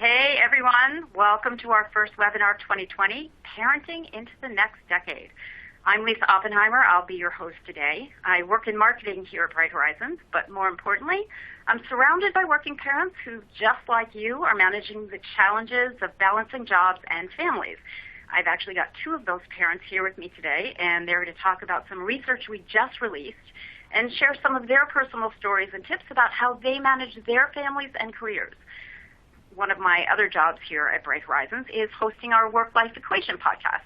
Hey everyone, welcome to our first webinar 2020, Parenting into the Next Decade. I'm Lisa Oppenheimer. I'll be your host today. I work in marketing here at Bright Horizons, but more importantly, I'm surrounded by working parents who, just like you, are managing the challenges of balancing jobs and families. I've actually got two of those parents here with me today, and they're going to talk about some research we just released and share some of their personal stories and tips about how they manage their families and careers. One of my other jobs here at Bright Horizons is hosting our Work-Life Equation podcast.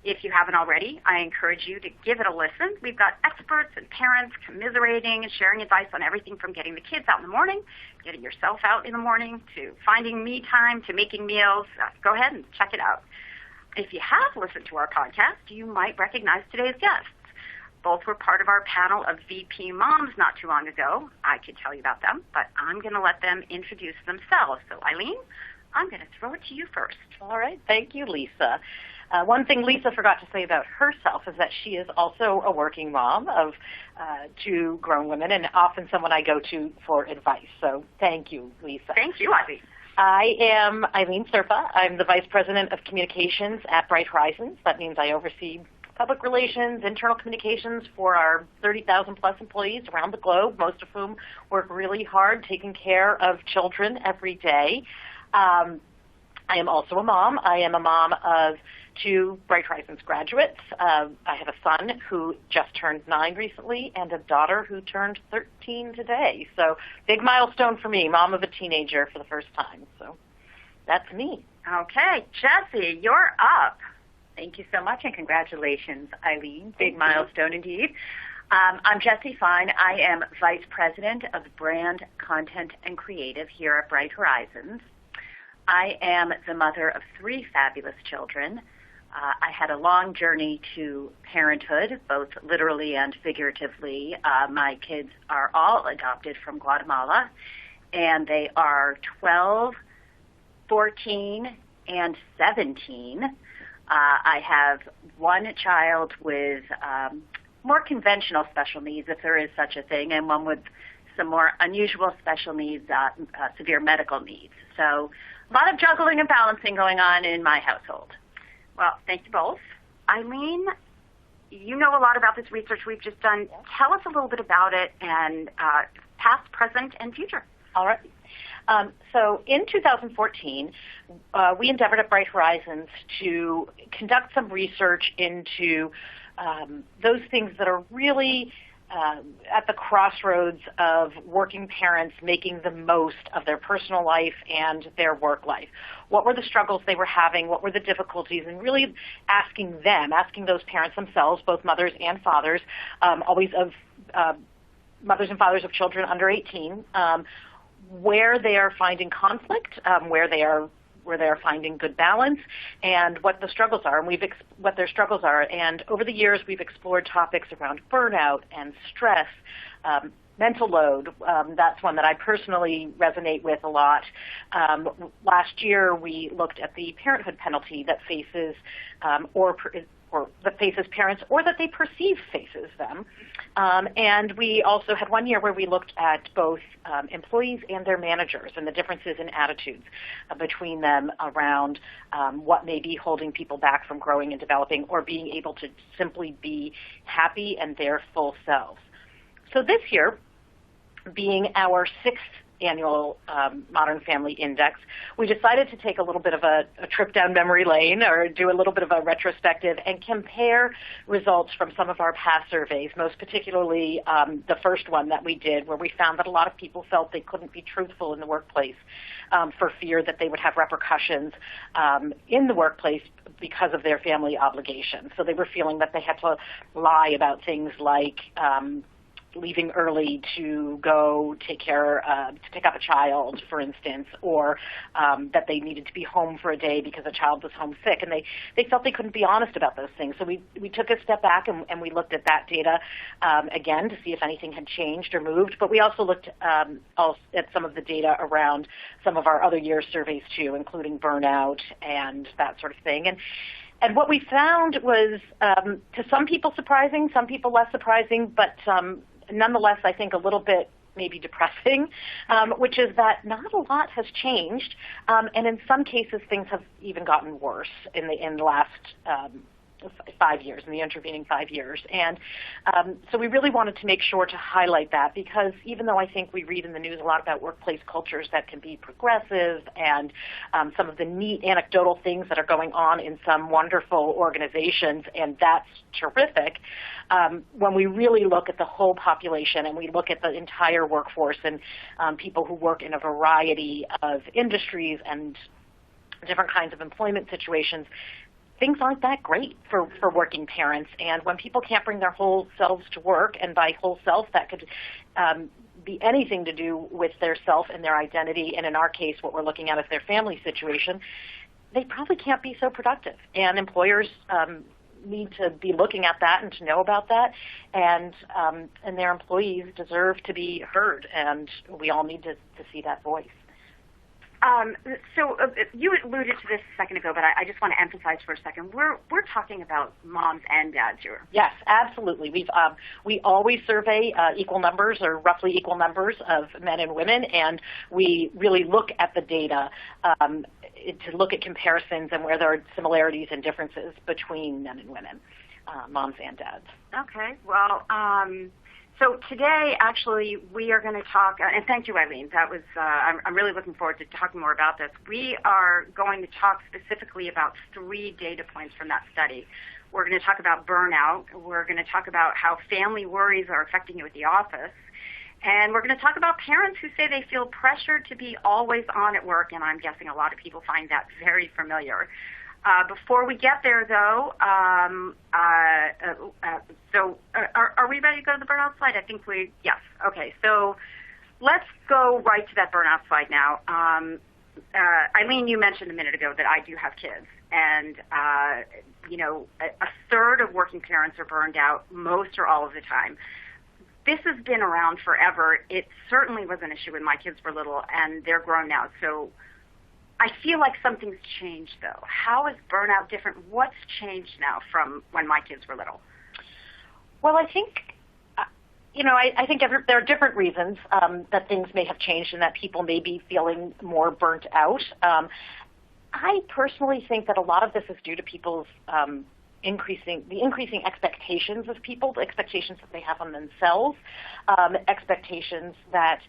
If you haven't already, I encourage you to give it a listen. We've got experts and parents commiserating and sharing advice on everything from getting the kids out in the morning, getting yourself out in the morning, to finding me time, to making meals. Go ahead and check it out. If you have listened to our podcast, you might recognize today's guests. Both were part of our panel of VP moms not too long ago. I could tell you about them, but I'm going to let them introduce themselves. So, Eileen, I'm going to throw it to you first. All right. Thank you, Lisa. One thing Lisa forgot to say about herself is that she is also a working mom of two grown women and often someone I go to for advice. So thank you, Lisa. Thank you, Eileen. I am Eileen Serpa. I'm the Vice President of Communications at Bright Horizons. That means I oversee public relations, internal communications for our 30,000 plus employees around the globe, most of whom work really hard taking care of children every day. I am also a mom. I am a mom of two Bright Horizons graduates. I have a son who just turned 9 recently and a daughter who turned 13 today. So big milestone for me, mom of a teenager for the first time. So that's me. Okay, Jessie, you're up. Thank you so much, and congratulations, Eileen. Big milestone indeed. I'm Jessie Fine. I am Vice President of Brand, Content, and Creative here at Bright Horizons. I am the mother of 3 fabulous children. I had a long journey to parenthood, both literally and figuratively. My kids are all adopted from Guatemala, and they are 12, 14, and 17. I have one child with more conventional special needs, if there is such a thing, and one with some more unusual special needs, severe medical needs. So a lot of juggling and balancing going on in my household. Well, thank you both. Eileen, you know a lot about this research we've just done. Tell us a little bit about it and past, present, and future. All right. So in 2014, we endeavored at Bright Horizons to conduct some research into those things that are really at the crossroads of working parents making the most of their personal life and their work life. What were the struggles they were having? What were the difficulties? And really asking those parents themselves, both mothers and fathers, always of mothers and fathers of children under 18, where they are finding conflict, where they are finding good balance, and what the struggles are, and what their struggles are. And over the years, we've explored topics around burnout and stress, mental load. That's one that I personally resonate with a lot. Last year, we looked at the parenthood penalty that faces or that faces parents, or that they perceive faces them. And we also had one year where we looked at both employees and their managers and the differences in attitudes between them around what may be holding people back from growing and developing or being able to simply be happy and their full selves. So this year, being our 6th annual Modern Family Index, we decided to take a little bit of a trip down memory lane, or do a little bit of a retrospective and compare results from some of our past surveys, most particularly the first one that we did, where we found that a lot of people felt they couldn't be truthful in the workplace for fear that they would have repercussions in the workplace because of their family obligations. So they were feeling that they had to lie about things like leaving early to go take up a child, for instance, or that they needed to be home for a day because a child was homesick, and they felt they couldn't be honest about those things. So we took a step back and we looked at that data again to see if anything had changed or moved, but we also looked at some of the data around some of our other year's surveys too, including burnout and that sort of thing. And what we found was, to some people surprising, some people less surprising, but nonetheless, I think a little bit maybe depressing, which is that not a lot has changed, and in some cases things have even gotten worse in the last 5 years, in the intervening 5 years. And so we really wanted to make sure to highlight that, because even though I think we read in the news a lot about workplace cultures that can be progressive and some of the neat anecdotal things that are going on in some wonderful organizations, and that's terrific, when we really look at the whole population and we look at the entire workforce and people who work in a variety of industries and different kinds of employment situations, things aren't that great for working parents. And when people can't bring their whole selves to work, and by whole self that could be anything to do with their self and their identity, and in our case what we're looking at is their family situation, they probably can't be so productive. And employers need to be looking at that and to know about that, and their employees deserve to be heard, and we all need to see that voice. So you alluded to this a second ago, but I just want to emphasize for a second. We're talking about moms and dads here. Yes, absolutely. We always survey equal numbers, or roughly equal numbers, of men and women, and we really look at the data to look at comparisons and where there are similarities and differences between men and women, moms and dads. Okay. Well, so today, actually, we are going to talk, and thank you, Eileen. That was, I'm really looking forward to talking more about this. We are going to talk specifically about 3 data points from that study. We're going to talk about burnout. We're going to talk about how family worries are affecting you at the office. And we're going to talk about parents who say they feel pressured to be always on at work, and I'm guessing a lot of people find that very familiar. Before we get there, though, are we ready to go to the burnout slide? I think yes. Okay, so let's go right to that burnout slide now. Eileen, you mentioned a minute ago that I do have kids, and, a third of working parents are burned out most or all of the time. This has been around forever. It certainly was an issue when my kids were little, and they're grown now, so I feel like something's changed, though. How is burnout different? What's changed now from when my kids were little? Well, I think, I think there are different reasons that things may have changed and that people may be feeling more burnt out. I personally think that a lot of this is due to people's increasing expectations of people, the expectations that they have on themselves, expectations that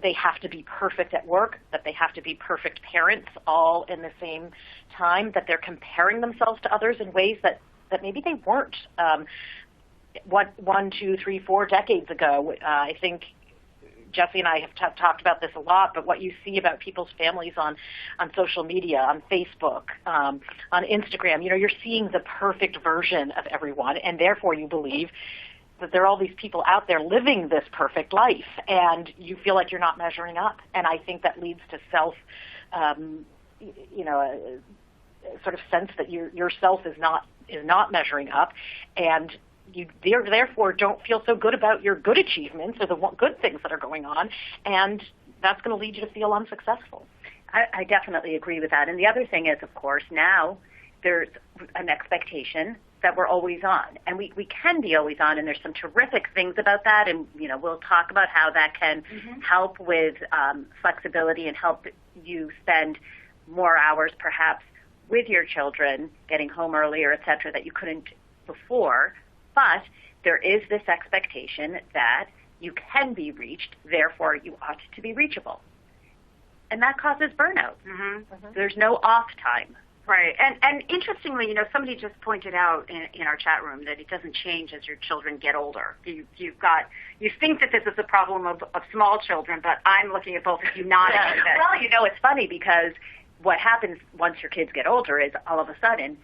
they have to be perfect at work, that they have to be perfect parents all in the same time, that they're comparing themselves to others in ways that maybe they weren't 1, 2, 3, 4 decades ago. I think Jesse and I have talked about this a lot, but what you see about people's families on social media, on Facebook, on Instagram, you're seeing the perfect version of everyone, and therefore you believe that there are all these people out there living this perfect life, and you feel like you're not measuring up. And I think that leads to a sort of sense that yourself is not measuring up, and you therefore don't feel so good about your good achievements or the good things that are going on, and that's going to lead you to feel unsuccessful. I definitely agree with that. And the other thing is, of course, now there's an expectation that we're always on, and we can be always on, and there's some terrific things about that, and we'll talk about how that can help with flexibility and help you spend more hours perhaps with your children, getting home earlier, et cetera, that you couldn't before. But there is this expectation that you can be reached, therefore you ought to be reachable. And that causes burnout. There's no off time. Right. And interestingly, somebody just pointed out in our chat room that it doesn't change as your children get older. You think that this is a problem of small children, but I'm looking at both of you nodding. Well, it's funny because what happens once your kids get older is all of a sudden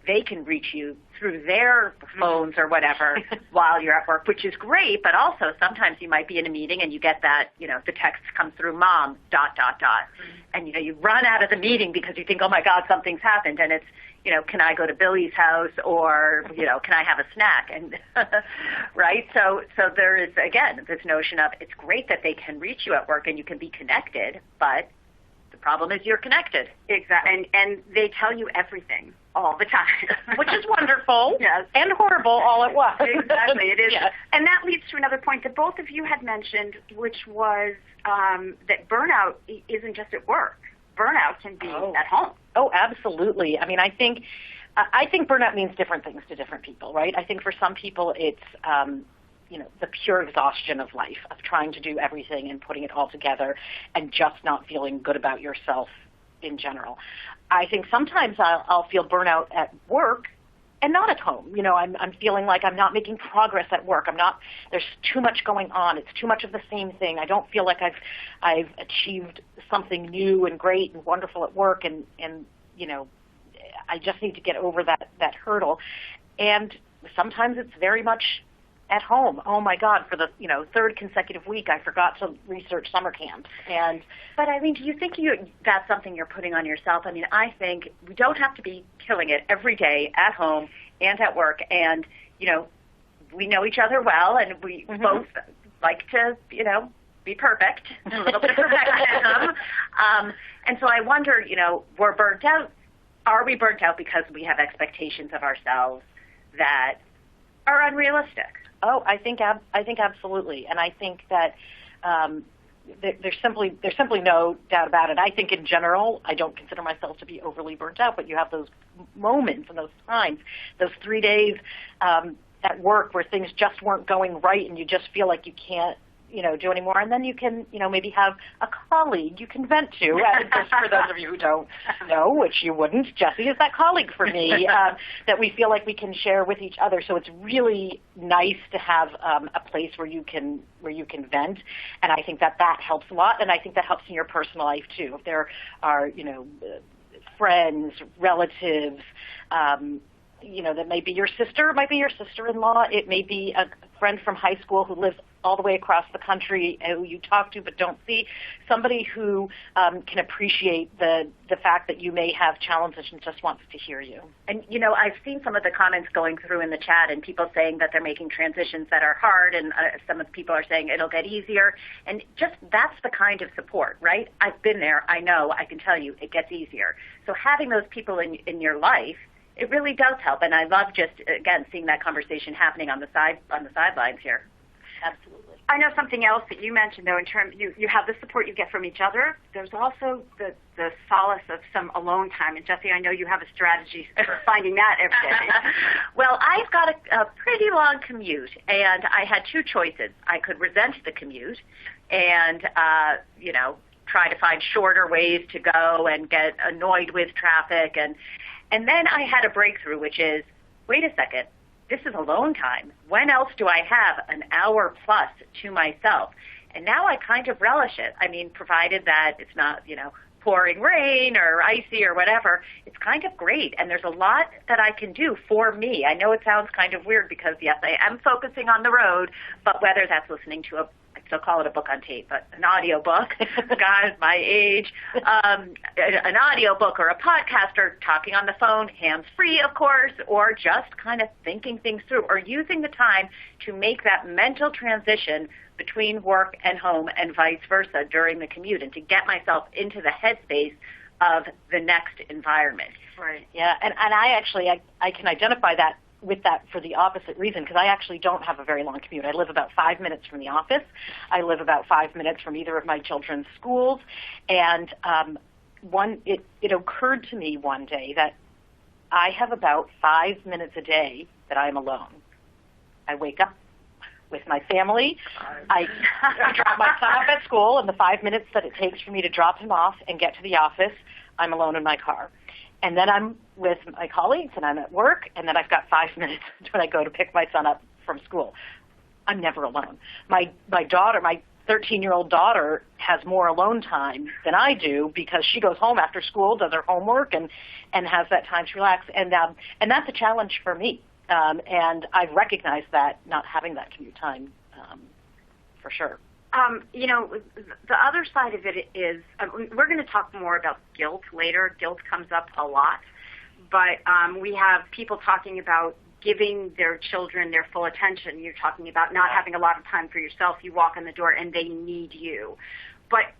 they can reach you through their phones or whatever while you're at work, which is great, but also sometimes you might be in a meeting and you get that, the text comes through, Mom, ... And, you run out of the meeting because you think, oh my God, something's happened. And it's, can I go to Billy's house, or, can I have a snack? And right. So there is, again, this notion of it's great that they can reach you at work and you can be connected, but The problem is you're connected. Exactly, and they tell you everything all the time. Which is wonderful. Yes. And horrible all at once. Exactly, it is. Yes. And that leads to another point that both of you had mentioned, which was that burnout isn't just at work. Burnout can be at home. Oh, absolutely. I mean, I think burnout means different things to different people, right? I think for some people it's, the pure exhaustion of life, of trying to do everything and putting it all together and just not feeling good about yourself in general. I think sometimes I'll feel burnout at work and not at home. I'm feeling like I'm not making progress at work. There's too much going on. It's too much of the same thing. I don't feel like I've achieved something new and great and wonderful at work, and I just need to get over that hurdle. And sometimes it's very much at home. Oh my God, for the third consecutive week I forgot to research summer camps. But Eileen, do you think that's something you're putting on yourself? I mean, I think we don't have to be killing it every day at home and at work. And we know each other well, and we both like to be perfect, a little bit of perfectionism. And so I wonder, we're burnt out. Are we burnt out because we have expectations of ourselves that are unrealistic? Oh, I think absolutely, and I think that there's simply no doubt about it. I think in general, I don't consider myself to be overly burnt out, but you have those moments and those times, those 3 days at work where things just weren't going right, and you just feel like you can't do anymore, and then you can maybe have a colleague you can vent to. Just for those of you who don't know, which you wouldn't, Jessie is that colleague for me that we feel like we can share with each other. So it's really nice to have a place where you can vent, and I think that helps a lot, and I think that helps in your personal life too. If there are friends, relatives, that may be your sister, it might be your sister-in-law, it may be a friend from high school who lives all the way across the country who you talk to but don't see, somebody who can appreciate the fact that you may have challenges and just wants to hear you. And, I've seen some of the comments going through in the chat and people saying that they're making transitions that are hard, and some of the people are saying it'll get easier. And just that's the kind of support, right? I've been there. I know. I can tell you it gets easier. So having those people in your life, it really does help. And I love just, again, seeing that conversation happening on the sidelines here. Absolutely. I know something else that you mentioned, though, in terms you have the support you get from each other. There's also the solace of some alone time. And, Jessie, I know you have a strategy for finding that every day. Well, I've got a pretty long commute, and I had two choices. I could resent the commute and, try to find shorter ways to go and get annoyed with traffic. And then I had a breakthrough, which is, wait a second. This is alone time. When else do I have an hour plus to myself? And now I kind of relish it. I mean, provided that it's not, pouring rain or icy or whatever, it's kind of great. And there's a lot that I can do for me. I know it sounds kind of weird because, yes, I am focusing on the road, but whether that's listening to I still call it a book on tape, but an audio book, God, my age, an audio book or a podcast or talking on the phone, hands-free, of course, or just kind of thinking things through or using the time to make that mental transition between work and home and vice versa during the commute and to get myself into the headspace of the next environment. Right. Yeah, and I can identify that with that for the opposite reason, because I actually don't have a very long commute. I live about 5 minutes from the office. I live about 5 minutes from either of my children's schools. And it occurred to me one day that I have about 5 minutes a day that I'm alone. I wake up with my family. I drop my son off at school, and the 5 minutes that it takes for me to drop him off and get to the office, I'm alone in my car. And then I'm with my colleagues, and I'm at work, and then I've got 5 minutes when I go to pick my son up from school. I'm never alone. My daughter, my 13-year-old daughter, has more alone time than I do because she goes home after school, does her homework, and has that time to relax. And that's a challenge for me. And I've recognized that, not having that commute time, for sure. The other side of it is, we're going to talk more about guilt later. Guilt comes up a lot. But we have people talking about giving their children their full attention. You're talking about not having a lot of time for yourself. You walk in the door and they need you. But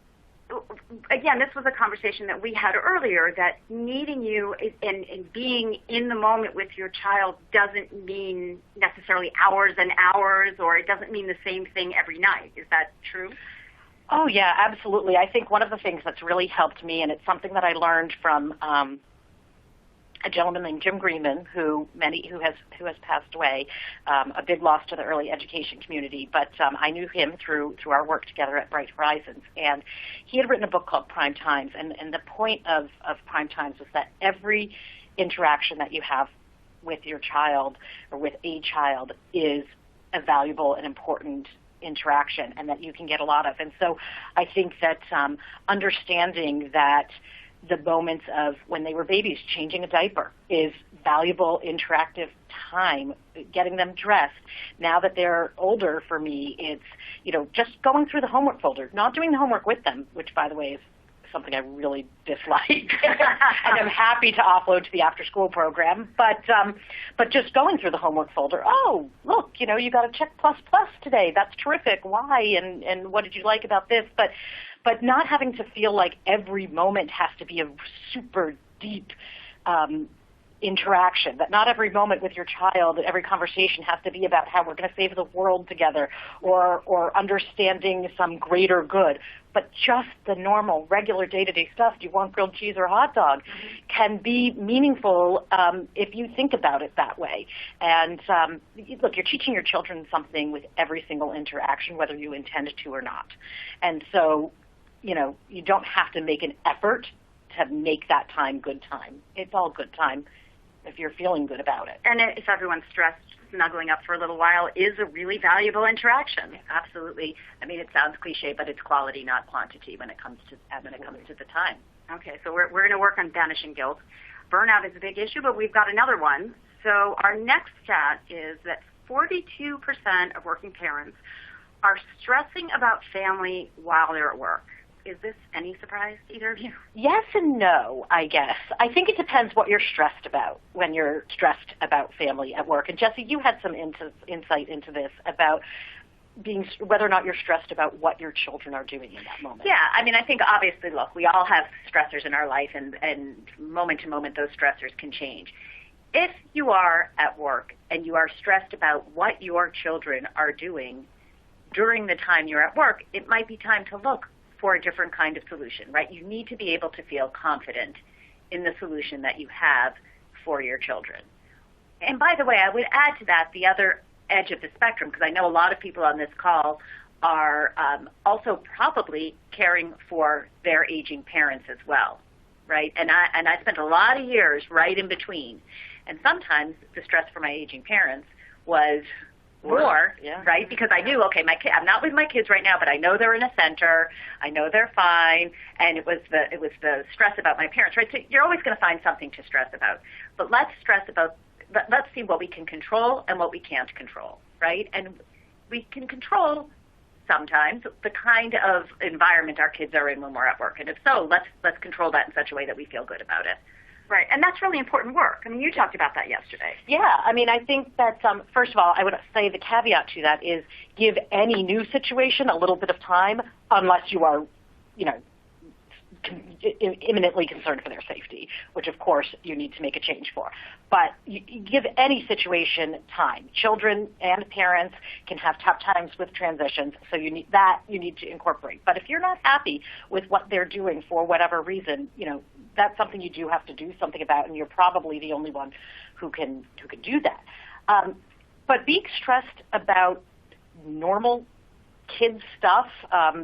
again, this was a conversation that we had earlier, that needing you and being in the moment with your child doesn't mean necessarily hours and hours, or it doesn't mean the same thing every night. Is that true? Oh, yeah, absolutely. I think one of the things that's really helped me, and it's something that I learned from a gentleman named Jim Greenman, who has passed away, a big loss to the early education community. But I knew him through our work together at Bright Horizons, and he had written a book called Prime Times. And the point of Prime Times was that every interaction that you have with your child or with a child is a valuable and important interaction, and that you can get a lot of. And so I think that understanding that the moments of when they were babies, changing a diaper is valuable, interactive time, getting them dressed. Now that they're older, for me, it's, just going through the homework folder, not doing the homework with them, which, by the way, is something I really dislike. And I'm happy to offload to the after-school program. But just going through the homework folder, oh, look, you got a check plus today. That's terrific. Why? And what did you like about this? But not having to feel like every moment has to be a super deep interaction, that not every moment with your child, every conversation has to be about how we're going to save the world together or understanding some greater good. But just the normal, regular day-to-day stuff, do you want grilled cheese or a hot dog, can be meaningful if you think about it that way. And look, you're teaching your children something with every single interaction, whether you intend to or not. And so, you don't have to make an effort to make that time good time. It's all good time if you're feeling good about it. And if everyone's stressed, snuggling up for a little while is a really valuable interaction. Yeah, absolutely. I mean, it sounds cliche, but it's quality, not quantity, when it comes to the time. Okay, so we're going to work on banishing guilt. Burnout is a big issue, but we've got another one. So our next stat is that 42% of working parents are stressing about family while they're at work. Is this any surprise to either of you? Yes and no, I guess. I think it depends what you're stressed about when you're stressed about family at work. And Jesse, you had some insight into this about whether or not you're stressed about what your children are doing in that moment. Yeah, I mean, I think obviously, look, we all have stressors in our life, and moment to moment those stressors can change. If you are at work and you are stressed about what your children are doing during the time you're at work, it might be time to look for a different kind of solution, right? You need to be able to feel confident in the solution that you have for your children. And by the way, I would add to that the other edge of the spectrum, because I know a lot of people on this call are also probably caring for their aging parents as well, right? And I spent a lot of years right in between. And sometimes the stress for my aging parents was more, yeah, right? Because I knew, okay, I'm not with my kids right now, but I know they're in a center. I know they're fine, and it was the stress about my parents, right? So you're always going to find something to stress about. But let's see what we can control and what we can't control, right? And we can control sometimes the kind of environment our kids are in when we're at work, and if so, let's control that in such a way that we feel good about it. Right, and that's really important work. I mean, you talked about that yesterday. Yeah, I mean, I think that, first of all, I would say the caveat to that is give any new situation a little bit of time unless you are, imminently concerned for their safety, which, of course, you need to make a change for. But you give any situation time. Children and parents can have tough times with transitions, so you need to incorporate. But if you're not happy with what they're doing for whatever reason, that's something you do have to do something about, and you're probably the only one who can do that. But being stressed about normal kid stuff,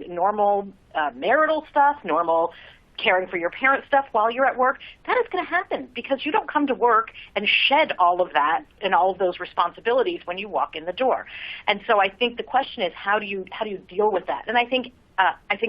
normal marital stuff, normal caring for your parent stuff while you're at work, that is going to happen because you don't come to work and shed all of that and all of those responsibilities when you walk in the door. And so I think the question is, how do you deal with that? And I think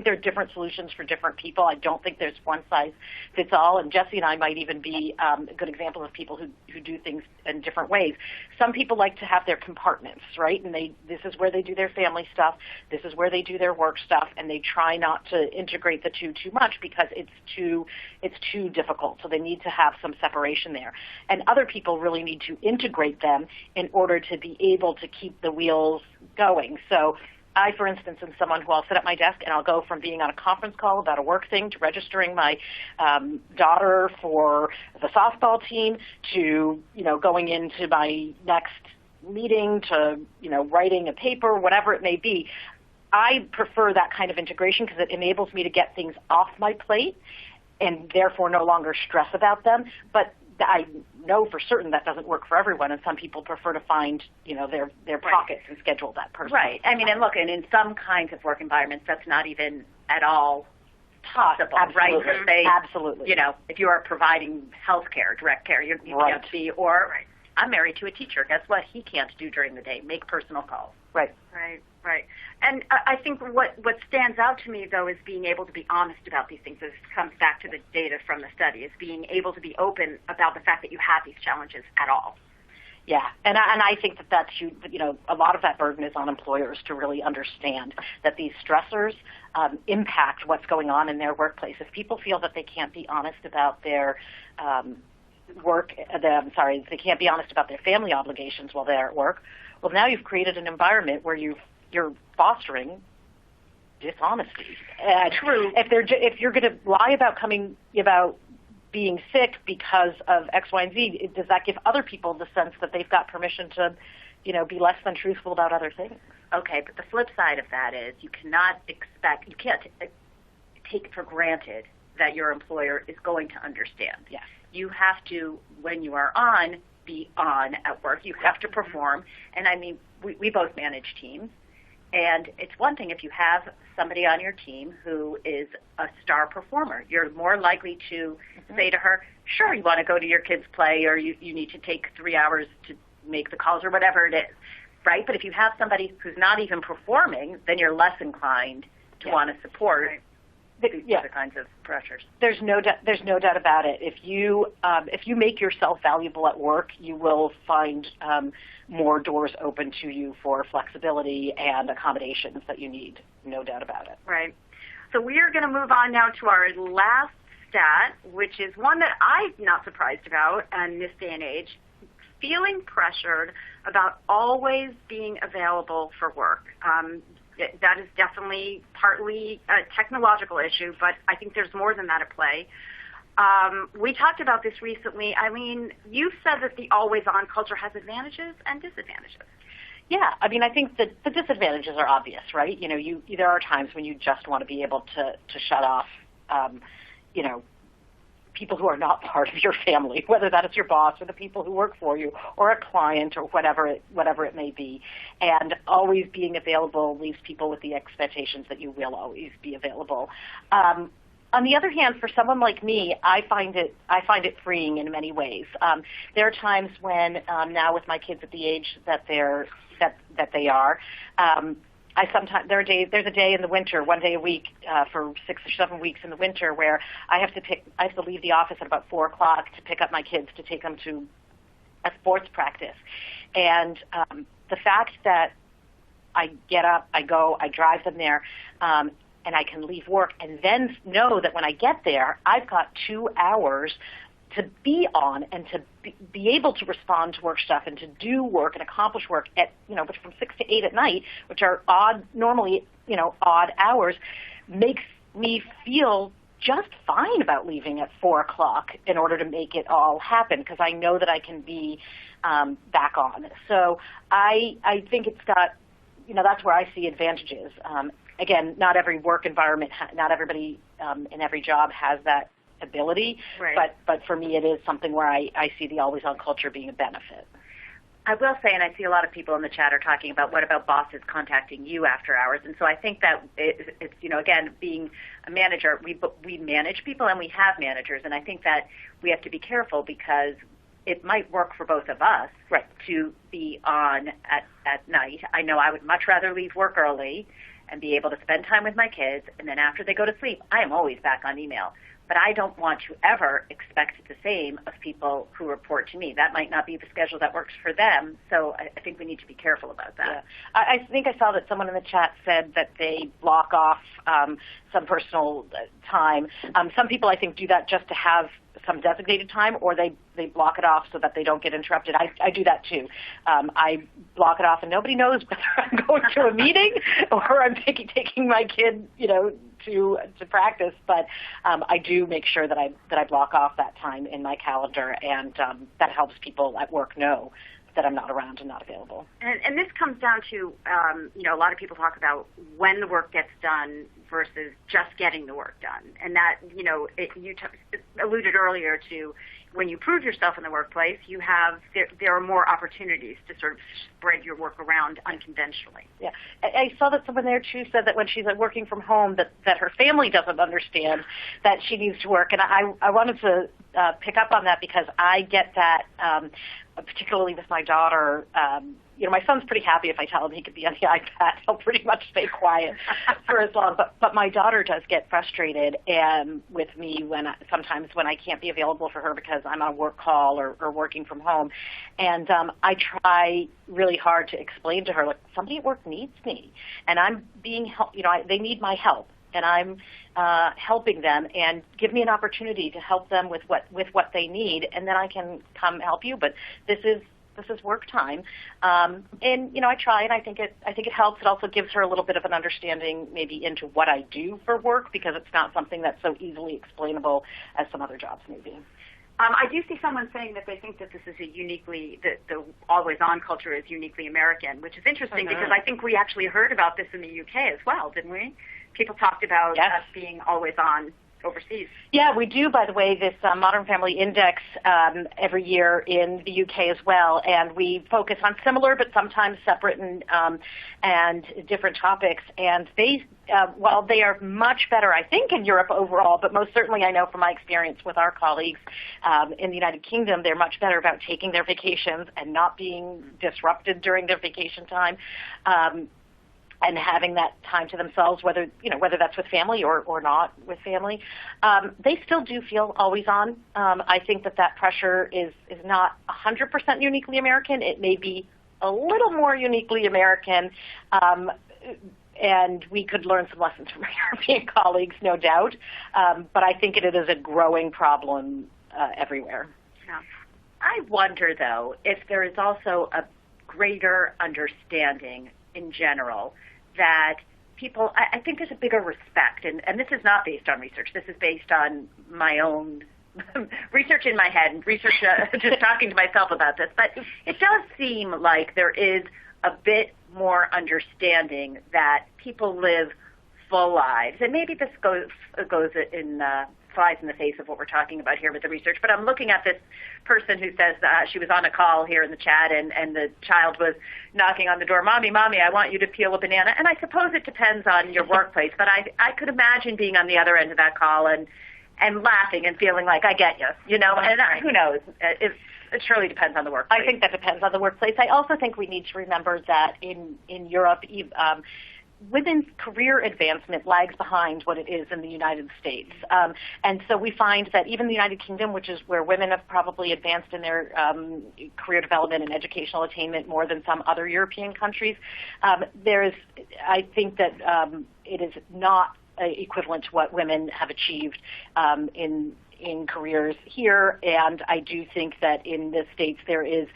there are different solutions for different people. I don't think there's one size fits all, and Jesse and I might even be a good example of people who do things in different ways. Some people like to have their compartments, right? And this is where they do their family stuff, this is where they do their work stuff, and they try not to integrate the two too much because it's too difficult. So they need to have some separation there. And other people really need to integrate them in order to be able to keep the wheels going. So I, for instance, am someone who I'll sit at my desk and I'll go from being on a conference call about a work thing to registering my daughter for the softball team to, going into my next meeting to, writing a paper, whatever it may be. I prefer that kind of integration because it enables me to get things off my plate and therefore no longer stress about them. But I know for certain that doesn't work for everyone, and some people prefer to find, their pockets and schedule that person. Right. I mean, and look, and in some kinds of work environments, that's not even at all possible, Absolutely. right? They, Absolutely. If you are providing health care, direct care, you can't be, or I'm married to a teacher. Guess what? He can't do during the day, make personal calls. Right. Right. And I think what stands out to me, though, is being able to be honest about these things. This comes back to the data from the study, is being able to be open about the fact that you have these challenges at all. Yeah, and I think that's huge. A lot of that burden is on employers to really understand that these stressors impact what's going on in their workplace. If people feel that they can't be honest about their they can't be honest about their family obligations while they're at work, well, now you've created an environment where you're fostering dishonesty. True. If you're going to lie about being sick because of X, Y, and Z, does that give other people the sense that they've got permission to, be less than truthful about other things? Okay, but the flip side of that is you can't take for granted that your employer is going to understand. Yes. You have to, when you are on, be on at work. You have to perform. And I mean, we both manage teams. And it's one thing if you have somebody on your team who is a star performer. You're more likely to say to her, sure, you want to go to your kids' play, or you need to take 3 hours to make the calls, or whatever it is, right? But if you have somebody who's not even performing, then you're less inclined to want to support these other kinds of pressures. There's no doubt about it. If you make yourself valuable at work, you will find more doors open to you for flexibility and accommodations that you need. No doubt about it. Right. So we are going to move on now to our last stat, which is one that I'm not surprised about in this day and age: feeling pressured about always being available for work. That is definitely partly a technological issue, but I think there's more than that at play. We talked about this recently. Eileen, you said that the always-on culture has advantages and disadvantages. Yeah, I mean, I think that the disadvantages are obvious, right? There are times when you just want to be able to shut off, people who are not part of your family, whether that is your boss or the people who work for you or a client or whatever it may be. And always being available leaves people with the expectations that you will always be available. On the other hand, for someone like me, I find it freeing in many ways. There are times when now with my kids at the age that they are, there's a day in the winter, one day a week for 6 or 7 weeks in the winter, where I have to leave the office at about 4:00 to pick up my kids to take them to a sports practice. And the fact that I get up, I go, I drive them there, and I can leave work and then know that when I get there, I've got 2 hours to be on and to be able to respond to work stuff and to do work and accomplish work at, from 6 to 8 at night, which are normally odd hours, makes me feel just fine about leaving at 4:00 in order to make it all happen, because I know that I can be back on. So I think it's got, that's where I see advantages. Again, not every work environment, not everybody in every job has that ability, right. but for me it is something where I see the always-on culture being a benefit. I will say, and I see a lot of people in the chat are talking about what about bosses contacting you after hours, and so I think that it's again, being a manager, we manage people and we have managers, and I think that we have to be careful because it might work for both of us to be on at night. I know I would much rather leave work early and be able to spend time with my kids, and then after they go to sleep, I am always back on email. But I don't want to ever expect the same of people who report to me. That might not be the schedule that works for them, so I think we need to be careful about that. Yeah. I think I saw that someone in the chat said that they block off some personal time. Some people, I think, do that just to have some designated time, or they block it off so that they don't get interrupted. I do that too. I block it off, and nobody knows whether I'm going to a meeting or I'm taking my kid, to practice. But I do make sure that I block off that time in my calendar, and that helps people at work know that I'm not around and not available. And this comes down to, a lot of people talk about when the work gets done versus just getting the work done. And that, you alluded earlier to when you prove yourself in the workplace, there are more opportunities to sort of spread your work around unconventionally. Yeah. I saw that someone there, too, said that when she's working from home that her family doesn't understand that she needs to work. And I wanted to pick up on that because I get that particularly with my daughter. My son's pretty happy if I tell him he could be on the iPad. He'll pretty much stay quiet for as long. But my daughter does get frustrated with me sometimes when I can't be available for her because I'm on a work call or working from home. And I try really hard to explain to her, look, somebody at work needs me, and I'm being helped. They need my help, and I'm helping them, and give me an opportunity to help them with what they need, and then I can come help you. But this is work time, and I try, and I think it helps. It also gives her a little bit of an understanding, maybe, into what I do for work, because it's not something that's so easily explainable as some other jobs may be. I do see someone saying that they think that this is the always-on culture is uniquely American, which is interesting because I think we actually heard about this in the UK as well, didn't we? People talked about us being always on overseas. Yeah, we do, by the way, this Modern Family Index every year in the UK as well, and we focus on similar but sometimes separate and different topics. And while they are much better, I think, in Europe overall, but most certainly I know from my experience with our colleagues in the United Kingdom, they're much better about taking their vacations and not being disrupted during their vacation time. And having that time to themselves, whether that's with family or not with family, they still do feel always on. I think that pressure is not 100% uniquely American. It may be a little more uniquely American, and we could learn some lessons from our European colleagues, no doubt. But I think it is a growing problem everywhere. Yeah. I wonder, though, if there is also a greater understanding in general that people, I think there's a bigger respect, and this is not based on research. This is based on my own research in my head and research just talking to myself about this. But it does seem like there is a bit more understanding that people live full lives, and maybe this goes in flies in the face of what we're talking about here with the research. But I'm looking at this person who says she was on a call here in the chat, and the child was knocking on the door, Mommy, I want you to peel a banana. And I suppose it depends on your workplace, but I could imagine being on the other end of that call and laughing and feeling like, I get you, and who knows? It surely depends on the workplace. I think that depends on the workplace. I also think we need to remember that in Europe, women's career advancement lags behind what it is in the United States. And so we find that even the United Kingdom, which is where women have probably advanced in their career development and educational attainment more than some other European countries, I think that it is not equivalent to what women have achieved in careers here. And I do think that in the States there is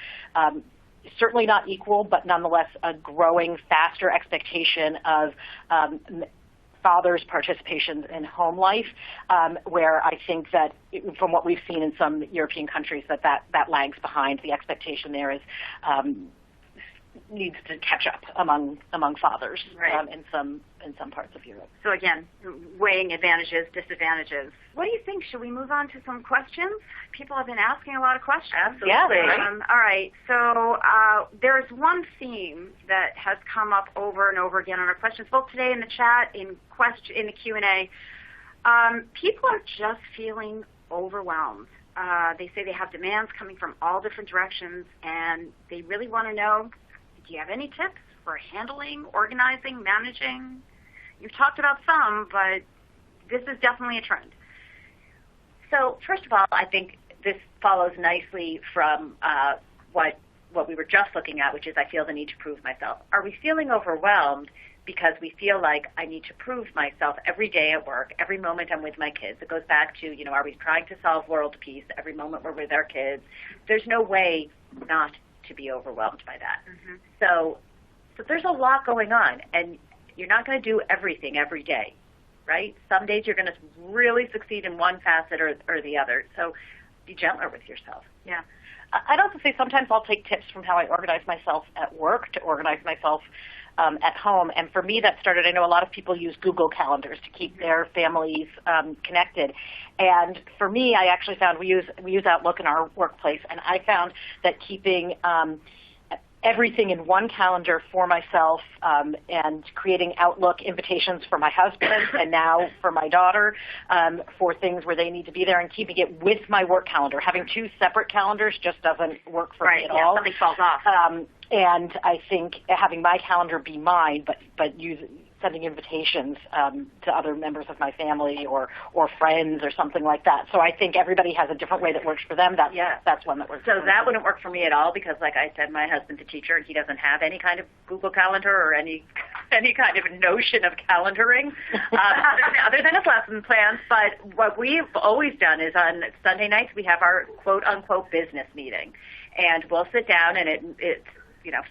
certainly not equal, but nonetheless a growing, faster expectation of fathers' participation in home life, where I think that from what we've seen in some European countries that lags behind. The expectation there is needs to catch up among fathers in some parts of Europe. So again, weighing advantages, disadvantages. What do you think? Should we move on to some questions? People have been asking a lot of questions. Absolutely. Yeah, all right. So there's one theme that has come up over and over again on our questions, both today in the chat, in the Q&A. People are just feeling overwhelmed. They say they have demands coming from all different directions, and they really want to know, do you have any tips for handling, organizing, managing? You've talked about some, but this is definitely a trend. So first of all, I think this follows nicely from what we were just looking at, which is I feel the need to prove myself. Are we feeling overwhelmed because we feel like I need to prove myself every day at work, every moment I'm with my kids. It goes back to, are we trying to solve world peace every moment we're with our kids? There's no way not to be overwhelmed by that. Mm-hmm. So there's a lot going on, and you're not going to do everything every day, right? Some days you're going to really succeed in one facet or the other. So be gentler with yourself. Yeah. I'd also say sometimes I'll take tips from how I organize myself at work to organize myself at home. And for me, that started, I know a lot of people use Google Calendars to keep their families connected. And for me, I actually found we use Outlook in our workplace, and I found that keeping everything in one calendar for myself and creating Outlook invitations for my husband and now for my daughter for things where they need to be there, and keeping it with my work calendar. Having two separate calendars just doesn't work for me at all. Something falls off. And I think having my calendar be mine, but sending invitations to other members of my family or friends or something like that. So I think everybody has a different way that works for them. That's one that works. So that wouldn't work for me at all because, like I said, my husband's a teacher and he doesn't have any kind of Google Calendar or any kind of notion of calendaring other than his lesson plans. But what we've always done is on Sunday nights we have our quote-unquote business meeting. And we'll sit down and it's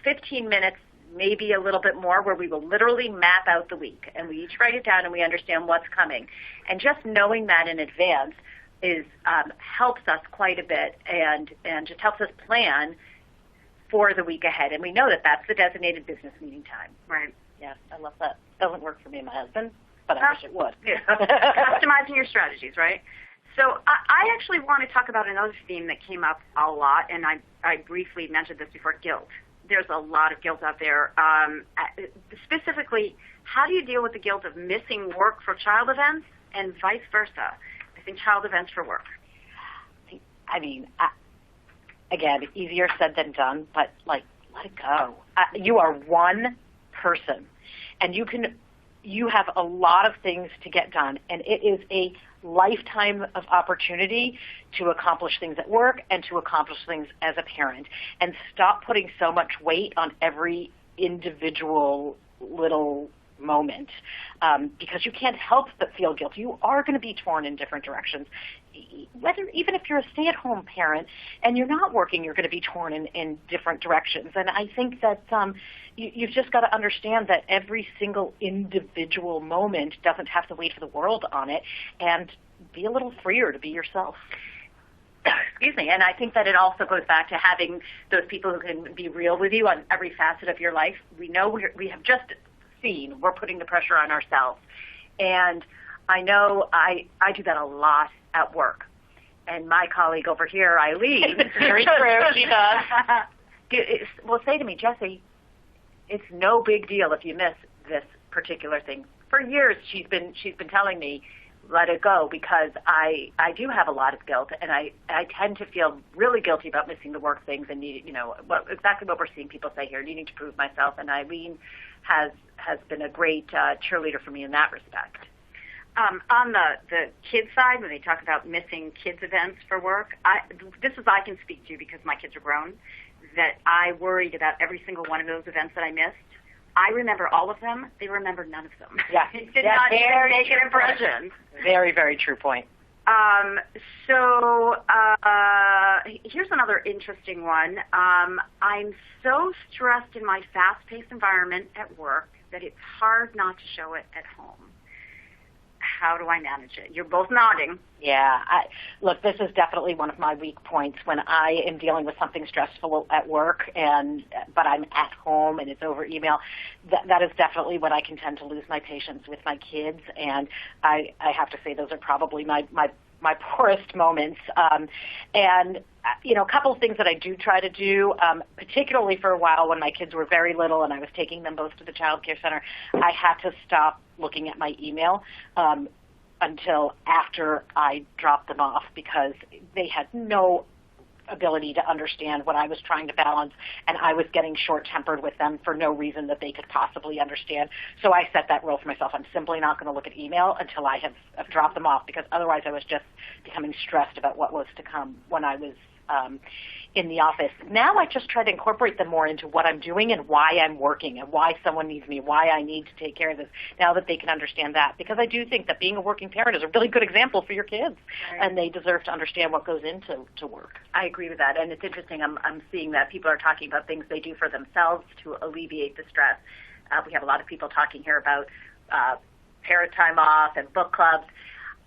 15 minutes, maybe a little bit more, where we will literally map out the week. And we each write it down and we understand what's coming. And just knowing that in advance helps us quite a bit and just helps us plan for the week ahead. And we know that that's the designated business meeting time. Right. Yes, I love that. Doesn't work for me and my husband, but I wish it would. Yeah. Customizing your strategies, right? So I actually want to talk about another theme that came up a lot, and I briefly mentioned this before, guilt. There's a lot of guilt out there. Specifically, how do you deal with the guilt of missing work for child events and vice versa? Missing child events for work. I mean, again, easier said than done, but let it go. You are one person, and you have a lot of things to get done, and it is a lifetime of opportunity to accomplish things at work and to accomplish things as a parent. And stop putting so much weight on every individual little moment because you can't help but feel guilty. You are going to be torn in different directions. Even if you're a stay-at-home parent and you're not working, you're going to be torn in different directions. And I think that you've just got to understand that every single individual moment doesn't have to wait for the world on it, and be a little freer to be yourself. Excuse me. And I think that it also goes back to having those people who can be real with you on every facet of your life. We know we have just seen we're putting the pressure on ourselves. And I know I do that a lot at work. And my colleague over here, Eileen, very true, she does, will say to me, Jessie, it's no big deal if you miss this particular thing. For years, she's been telling me, let it go, because I do have a lot of guilt, and I tend to feel really guilty about missing the work things and exactly what we're seeing people say here, needing to prove myself. And Eileen has been a great cheerleader for me in that respect. On the kids side, when they talk about missing kids events for work, I can speak to because my kids are grown, that I worried about every single one of those events that I missed. I remember all of them. They remember none of them. Yeah. It did not even make an impression. Very, very true point. So here's another interesting one. I'm so stressed in my fast-paced environment at work that it's hard not to show it at home. How do I manage it? You're both nodding. Yeah. Look, this is definitely one of my weak points when I am dealing with something stressful at work, but I'm at home and it's over email. That is definitely when I can tend to lose my patience with my kids, and I have to say those are probably my poorest moments. And a couple of things that I do try to do, particularly for a while when my kids were very little and I was taking them both to the child care center, I had to stop looking at my email until after I dropped them off, because they had no ability to understand what I was trying to balance, and I was getting short-tempered with them for no reason that they could possibly understand. So I set that rule for myself. I'm simply not going to look at email until I have dropped them off, because otherwise I was just becoming stressed about what was to come when I was in the office. Now I just try to incorporate them more into what I'm doing and why I'm working and why someone needs me, why I need to take care of this, now that they can understand that. Because I do think that being a working parent is a really good example for your kids, and they deserve to understand what goes into work. I agree with that, and it's interesting. I'm seeing that people are talking about things they do for themselves to alleviate the stress. We have a lot of people talking here about parent time off and book clubs.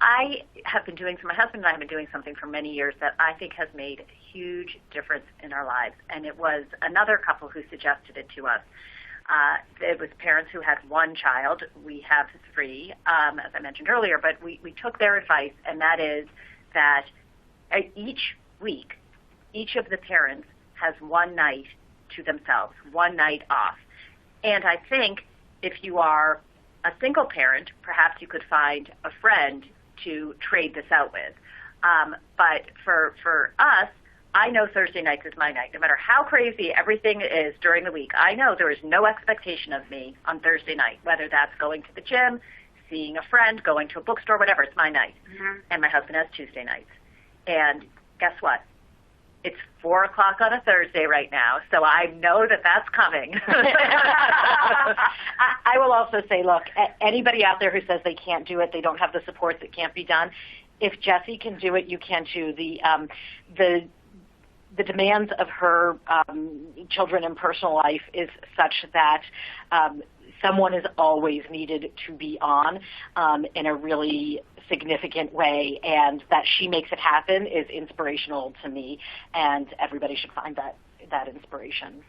My husband and I have been doing something for many years that I think has made a huge difference in our lives, and it was another couple who suggested it to us. It was parents who had one child. We have three, as I mentioned earlier, but we took their advice, and that is that each week, each of the parents has one night to themselves, one night off. And I think if you are a single parent, perhaps you could find a friend to trade this out with. But for us, I know Thursday nights is my night. No matter how crazy everything is during the week, I know there is no expectation of me on Thursday night, whether that's going to the gym, seeing a friend, going to a bookstore, whatever. It's my night. Mm-hmm. And my husband has Tuesday nights. And guess what? It's 4 o'clock on a Thursday right now, so I know that that's coming. I will also say, look, anybody out there who says they can't do it, they don't have the support, that can't be done, if Jessie can do it, you can too. The demands of her children and personal life is such that someone is always needed to be on in a really significant way, and that she makes it happen is inspirational to me, and everybody should find that inspiration.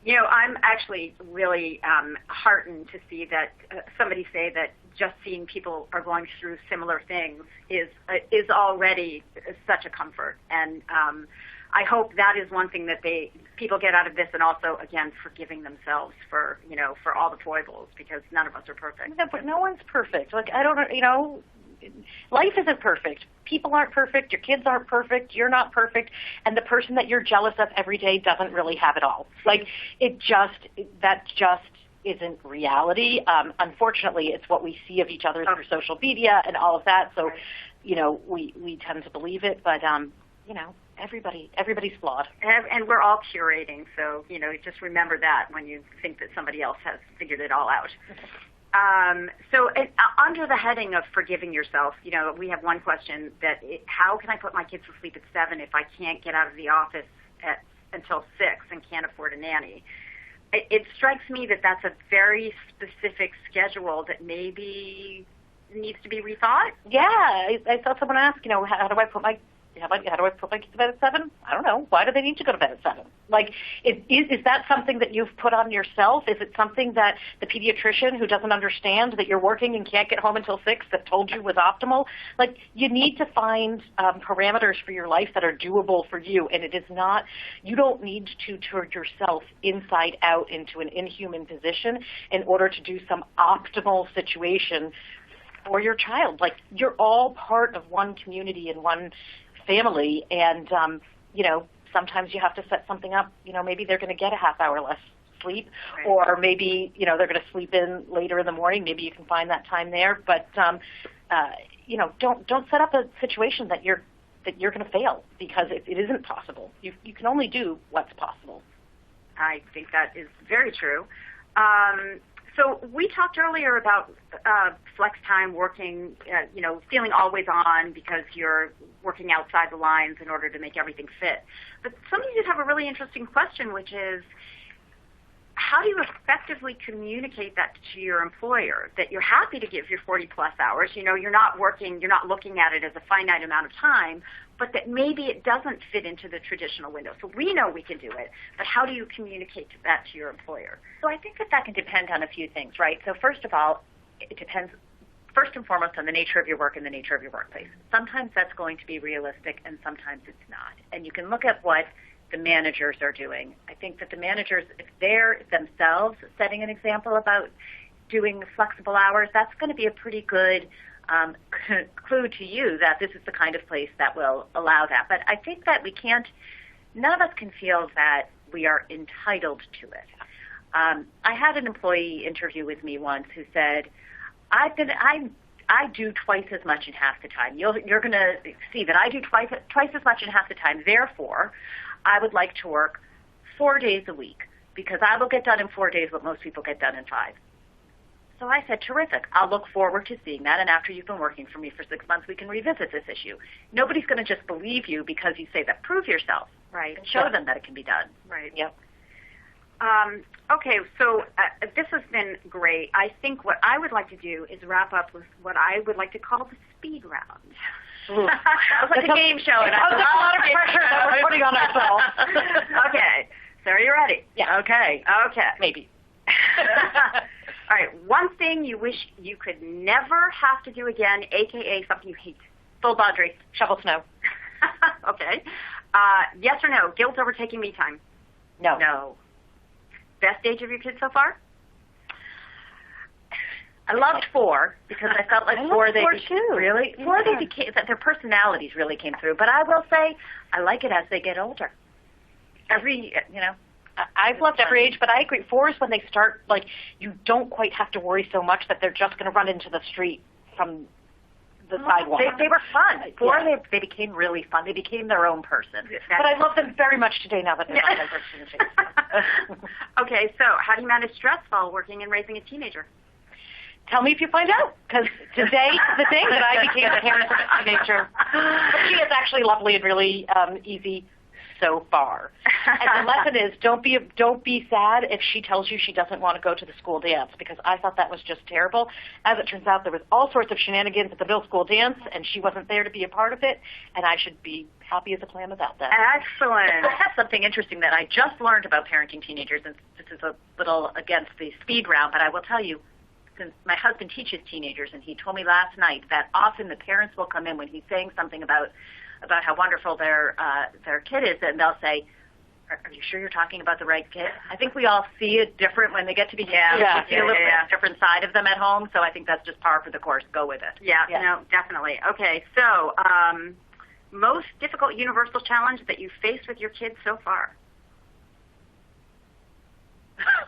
You know, I'm actually really heartened to see that somebody say that just seeing people are going through similar things is already such a comfort, and I hope that is one thing that people get out of this, and also, again, forgiving themselves for all the foibles, because none of us are perfect. No, but no one's perfect. Like, I don't, life isn't perfect. People aren't perfect. Your kids aren't perfect. You're not perfect. And the person that you're jealous of every day doesn't really have it all. Like, that just isn't reality. Unfortunately, it's what we see of each other through social media and all of that. So, we tend to believe it, but, everybody's flawed. And we're all curating, so, just remember that when you think that somebody else has figured it all out. So under the heading of forgiving yourself, we have one question how can I put my kids to sleep at 7 if I can't get out of the office until 6 and can't afford a nanny? It strikes me that that's a very specific schedule that maybe needs to be rethought. Yeah, I saw someone ask, how do I put my kids to bed at 7? I don't know. Why do they need to go to bed at 7? Like, is that something that you've put on yourself? Is it something that the pediatrician who doesn't understand that you're working and can't get home until 6 that told you was optimal? Like, you need to find parameters for your life that are doable for you, and it is not, you don't need to turn yourself inside out into an inhuman position in order to do some optimal situation for your child. Like, you're all part of one community and one family, and sometimes you have to set something up. Maybe they're going to get a half hour less sleep, right, or maybe they're going to sleep in later in the morning. Maybe you can find that time there, but don't set up a situation that you're going to fail, because it isn't possible. You can only do what's possible. I think that is very true. So we talked earlier about flex time, working, feeling always on because you're working outside the lines in order to make everything fit. But somebody did have a really interesting question, which is, how do you effectively communicate that to your employer, that you're happy to give your 40-plus hours? You're not working, you're not looking at it as a finite amount of time, but that maybe it doesn't fit into the traditional window. So we know we can do it, but how do you communicate that to your employer? So I think that can depend on a few things, right? So first of all, it depends first and foremost on the nature of your work and the nature of your workplace. Sometimes that's going to be realistic, and sometimes it's not. And you can look at what the managers are doing. I think that the managers, if they're themselves setting an example about doing flexible hours, that's going to be a pretty good clue to you that this is the kind of place that will allow that. But I think that none of us can feel that we are entitled to it. I had an employee interview with me once who said, I do twice as much in half the time. You're going to see that I do twice as much in half the time. Therefore, I would like to work 4 days a week because I will get done in 4 days what most people get done in 5. So I said, terrific. I'll look forward to seeing that. And after you've been working for me for 6 months, we can revisit this issue. Nobody's going to just believe you because you say that. Prove yourself. Right. And show them that it can be done. Right. Yep. Okay, so this has been great. I think what I would like to do is wrap up with what I would like to call the speed round. Sounds like a game show. And a lot of pressure that we're putting on ourselves. Okay, so are you ready? Yeah. Okay. Maybe. All right, one thing you wish you could never have to do again, a.k.a. something you hate. Fold laundry. Shovel snow. Okay. Yes or no, guilt over taking me time? No. No. Best age of your kids so far? I loved 4 because I felt like 4 they too. Really 4 they became that their personalities really came through. But I will say I like it as they get older. I've loved every age, but I agree. 4 is when they start, like, you don't quite have to worry so much that they're just going to run into the street from the sidewalk. They were fun. 4 they became really fun. They became their own person. But I love them very much today now that they're not my person. Okay, so how do you manage stress while working and raising a teenager? Tell me if you find out, because today is the day that I became a parent of a teenager. But she is actually lovely and really easy so far. And the lesson is don't be sad if she tells you she doesn't want to go to the school dance, because I thought that was just terrible. As it turns out, there was all sorts of shenanigans at the middle school dance, and she wasn't there to be a part of it, and I should be happy as a clam about that. Excellent. I have something interesting that I just learned about parenting teenagers, and this is a little against the speed round, but I will tell you, since my husband teaches teenagers, and he told me last night that often the parents will come in when he's saying something about how wonderful their kid is, and they'll say, "Are you sure you're talking about the right kid?" I think we all see it different when they get to be a different side of them at home. So I think that's just par for the course. Go with it. Yeah. No, definitely. Okay, so most difficult universal challenge that you've faced with your kids so far?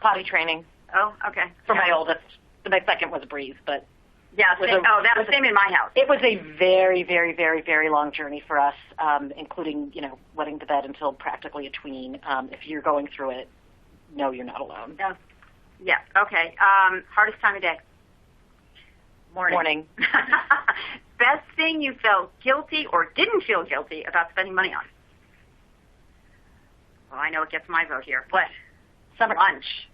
Potty training. Oh, okay. For my oldest. My second was a breeze, but yeah. That was the same in my house. It was a very, very, very, very long journey for us, including, wetting the bed until practically a tween. If you're going through it, no, you're not alone. No. Yeah. Okay. Hardest time of day? Morning. Best thing you felt guilty or didn't feel guilty about spending money on? Well, I know it gets my vote here. What? Summer lunch.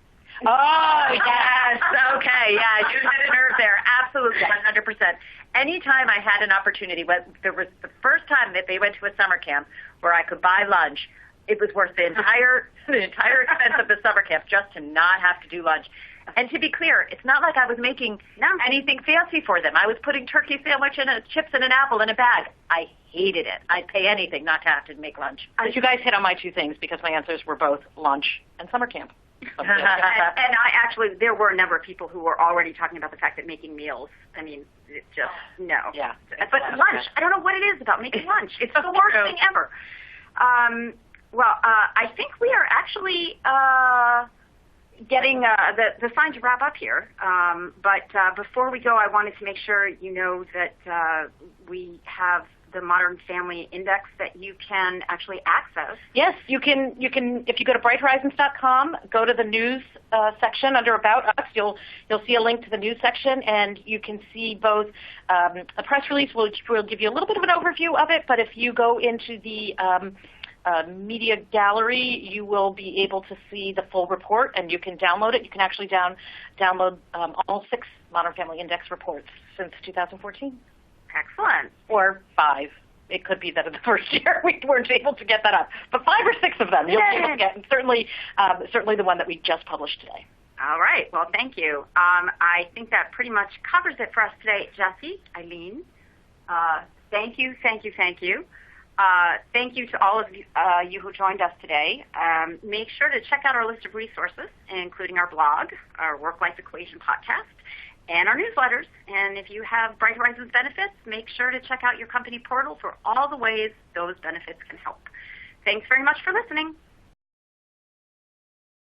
Oh, yes. Okay. Yeah, you hit a nerve there. Absolutely, 100%. Anytime I had an opportunity, there was the first time that they went to a summer camp where I could buy lunch, it was worth the entire expense of the summer camp just to not have to do lunch. And to be clear, it's not like I was making anything fancy for them. I was putting turkey sandwich and chips and an apple in a bag. I hated it. I'd pay anything not to have to make lunch. But you guys hit on my 2 things because my answers were both lunch and summer camp. And I actually, there were a number of people who were already talking about the fact that making meals, I mean, it just, no. Yeah. But lunch, I don't know what it is about making lunch. It's the worst thing ever. I think we are actually getting the sign to wrap up here. But before we go, I wanted to make sure you know that we have the Modern Family Index that you can actually access. Yes, you can. If you go to brighthorizons.com, go to the news section under About Us. You'll see a link to the news section, and you can see both a press release, which will give you a little bit of an overview of it. But if you go into the media gallery, you will be able to see the full report, and you can download it. You can actually download all 6 Modern Family Index reports since 2014. Excellent. Or 5. It could be that in the first year we weren't able to get that up. But 5 or 6 of them you'll be able to get, and certainly the one that we just published today. All right. Well, thank you. I think that pretty much covers it for us today. Jesse, Eileen, thank you. Thank you to all of you who joined us today. Make sure to check out our list of resources, including our blog, our Work-Life Equation podcast, and our newsletters. And if you have Bright Horizons benefits, make sure to check out your company portal for all the ways those benefits can help. Thanks very much for listening.